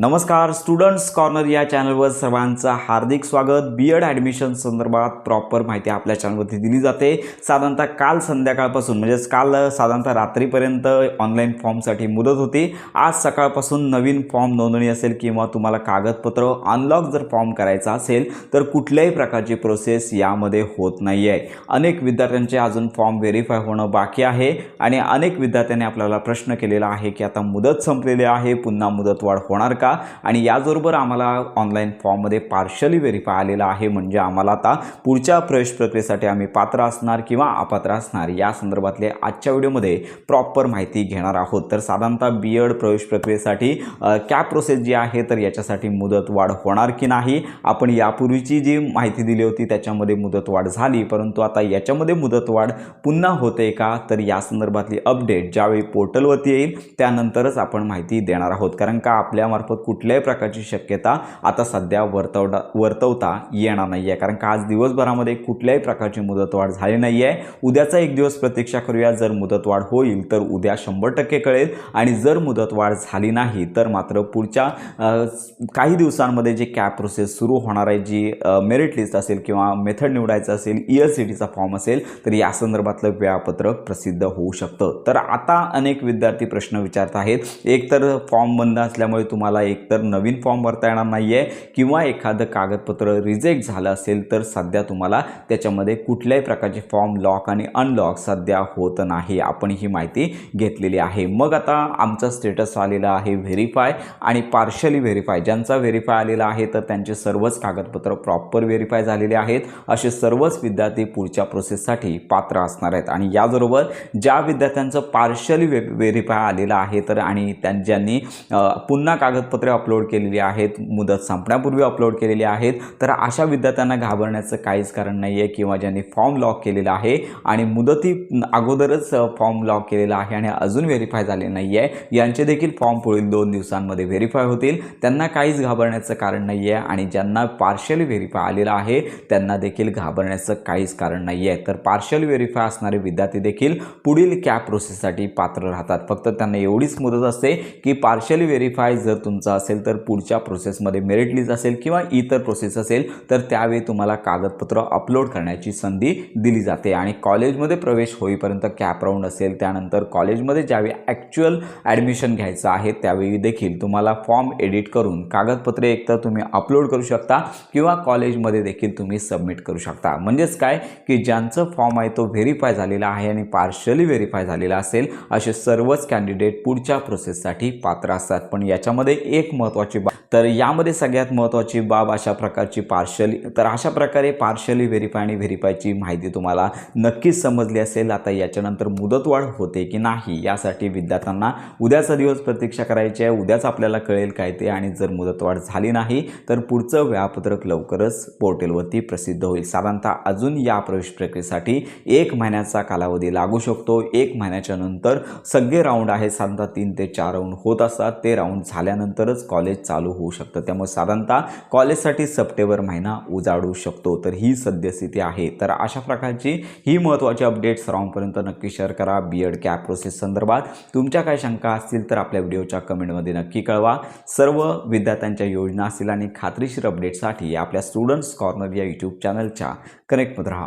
नमस्कार students corner या चॅनलवर सर्वांचं हार्दिक स्वागत। बीएड ॲडमिशन संदर्भात प्रॉपर माहिती आपल्या चॅनलवरती दिली जाते। साधारणतः काल संध्याकाळपासून म्हणजेच काल साधारणतः रात्रीपर्यंत ऑनलाईन फॉर्मसाठी मुदत होती। आज सकाळपासून नवीन फॉर्म नोंदणी असेल किंवा तुम्हाला कागदपत्र अनलॉक जर फॉर्म करायचा असेल तर कुठल्याही प्रकारची प्रोसेस यामध्ये होत नाही आहे। अनेक विद्यार्थ्यांचे अजून फॉर्म व्हेरीफाय होणं बाकी आहे आणि अनेक विद्यार्थ्यांनी आपल्याला प्रश्न केलेला आहे की आता मुदत संपलेली आहे, पुन्हा मुदतवाढ होणार का? आणि याचबरोबर आम्हाला ऑनलाईन फॉर्ममध्ये पार्शली व्हेरीफाय आलेला आहे, म्हणजे आम्हाला आता पुढच्या प्रवेश प्रक्रियेसाठी आम्ही पात्र असणार किंवा अपात्र असणार या संदर्भातले आजच्या व्हिडिओमध्ये प्रॉपर माहिती घेणार आहोत। तर साधारणतः बीएड प्रवेश प्रक्रियेसाठी कॅप प्रोसेस जी आहे तर याच्यासाठी मुदतवाढ होणार की नाही, आपण यापूर्वीची जी माहिती दिली होती त्याच्यामध्ये मुदतवाढ झाली, परंतु आता याच्यामध्ये मुदतवाढ पुन्हा होते का, तर या संदर्भातली अपडेट ज्यावेळी पोर्टलवरती येईल त्यानंतरच आपण माहिती देणार आहोत। कारण का आपल्यामार्फत कुठल्याही प्रकारची शक्यता आता सध्या वर्तवता येणार नाही आहे, कारण का आज दिवसभरामध्ये कुठल्याही प्रकारची मुदतवाढ झाली नाही आहे। उद्याचा एक दिवस प्रतीक्षा करूया, जर मुदतवाढ होईल तर उद्या 100% कळेल आणि जर मुदतवाढ झाली नाही तर मात्र पुढच्या काही दिवसांमध्ये जे कॅप प्रोसेस सुरू होणार आहे, जी मेरिट लिस्ट असेल किंवा मेथड निवडायचं असेल, ELCTचा फॉर्म असेल तर या संदर्भातलं वेळापत्रक प्रसिद्ध होऊ शकतं। तर आता अनेक विद्यार्थी प्रश्न विचारत आहेत, एकतर फॉर्म बंद असल्यामुळे तुम्हाला एकतर नवीन फॉर्म भरता येणार नाही आहे किंवा एखादं कागदपत्र रिजेक्ट झालं असेल तर सध्या तुम्हाला त्याच्यामध्ये कुठल्याही प्रकारचे फॉर्म लॉक आणि अनलॉक सध्या होत नाही। आपण ही माहिती घेतलेली आहे। मग आता आमचा स्टेटस आलेला आहे व्हेरीफाय आणि पार्शली व्हेरीफाय। ज्यांचा व्हेरीफाय आलेला आहे तर त्यांचे सर्वच कागदपत्र प्रॉपर व्हेरीफाय झालेले आहेत, असे सर्वच विद्यार्थी पुढच्या प्रोसेससाठी पात्र असणार आहेत। आणि याबरोबर ज्या विद्यार्थ्यांचं पार्शली व्हेरीफाय आलेलं आहे तर आणि ज्यांनी पुन्हा कागदपत्रे अपलोड केलेली आहेत, मुदत संपण्यापूर्वी अपलोड केलेली आहेत, तर अशा विद्यार्थ्यांना घाबरण्याचं काहीच कारण नाही आहे। किंवा ज्यांनी फॉर्म लॉक केलेला आहे आणि मुदती अगोदरच फॉर्म लॉक केलेला आहे आणि अजून व्हेरीफाय झाले नाही आहे, यांचे देखील फॉर्म पुढील 2 दिवसांमध्ये व्हेरीफाय होतील। त्यांना काहीच घाबरण्याचं कारण नाही आहे आणि ज्यांना पार्शली व्हेरीफाय आलेला आहे त्यांना देखील घाबरण्याचं काहीच कारण नाही आहे। तर पार्शली व्हेरीफाय असणारे विद्यार्थी देखील पुढील कॅप प्रोसेससाठी पात्र राहतात। फक्त त्यांना एवढीच मुदत असते की पार्शली व्हेरीफाय जर तुमचा असेल तर पुढच्या प्रोसेसमध्ये मेरिट लिस्ट असेल किंवा इतर प्रोसेस असेल तर त्यावेळी तुम्हाला कागदपत्र अपलोड करण्याची संधी दिली जाते। आणि कॉलेजमध्ये प्रवेश होईपर्यंत कॅप राऊंड असेल, त्यानंतर कॉलेजमध्ये ज्यावेळी ॲक्च्युअल ॲडमिशन घ्यायचं आहे त्यावेळी देखील तुम्हाला फॉर्म एडिट करून कागदपत्रे एकतर तुम्ही अपलोड करू शकता किंवा कॉलेजमध्ये देखील तुम्ही सबमिट करू शकता। म्हणजेच काय की ज्यांचं फॉर्म आहे तो व्हेरीफाय झालेला आहे आणि पार्शली व्हेरीफाय झालेला असेल असे सर्वच कॅन्डिडेट पुढच्या प्रोसेससाठी पात्र असतात। पण याच्यामध्ये एक महत्त्वाची बाब, तर यामध्ये सगळ्यात महत्त्वाची बाब अशा प्रकारची अशा प्रकारे पार्शली व्हेरीफाय आणि व्हेरीफायची माहिती तुम्हाला नक्कीच समजली असेल। आता याच्यानंतर मुदतवाढ होते की नाही यासाठी विद्यार्थ्यांना उद्याचा दिवस प्रतीक्षा करायची आहे। उद्याच आपल्याला कळेल काय ते, आणि जर मुदतवाढ झाली नाही तर पुढचं वेळापत्रक लवकरच पोर्टलवरती प्रसिद्ध होईल। साधारणतः अजून या प्रवेश प्रक्रियेसाठी 1 महिन्याचा कालावधी लागू शकतो। 1 महिन्याच्या नंतर सगळे राऊंड आहेत, साधारणतः 3 ते 4 राऊंड होत असतात, ते राऊंड झाल्यानंतरच कॉलेज चालू होऊ शकतं। त्यामुळे साधारणतः कॉलेजसाठी सप्टेंबर महिना उजाडू शकतो। तर ही सद्यस्थिती आहे। तर अशा प्रकारची ही महत्त्वाची अपडेट सर्वांपर्यंत नक्की शेअर करा। बीएड कॅप प्रोसेस संदर्भात तुमच्या काही शंका असतील तर आपल्या व्हिडिओच्या कमेंटमध्ये नक्की कळवा। सर्व विद्यार्थ्यांच्या योजना असतील आणि खात्रीशीर अपडेटसाठी आपल्या स्टुडंट्स कॉर्नर या यूट्यूब चॅनलच्या कनेक्टमध्ये राहा।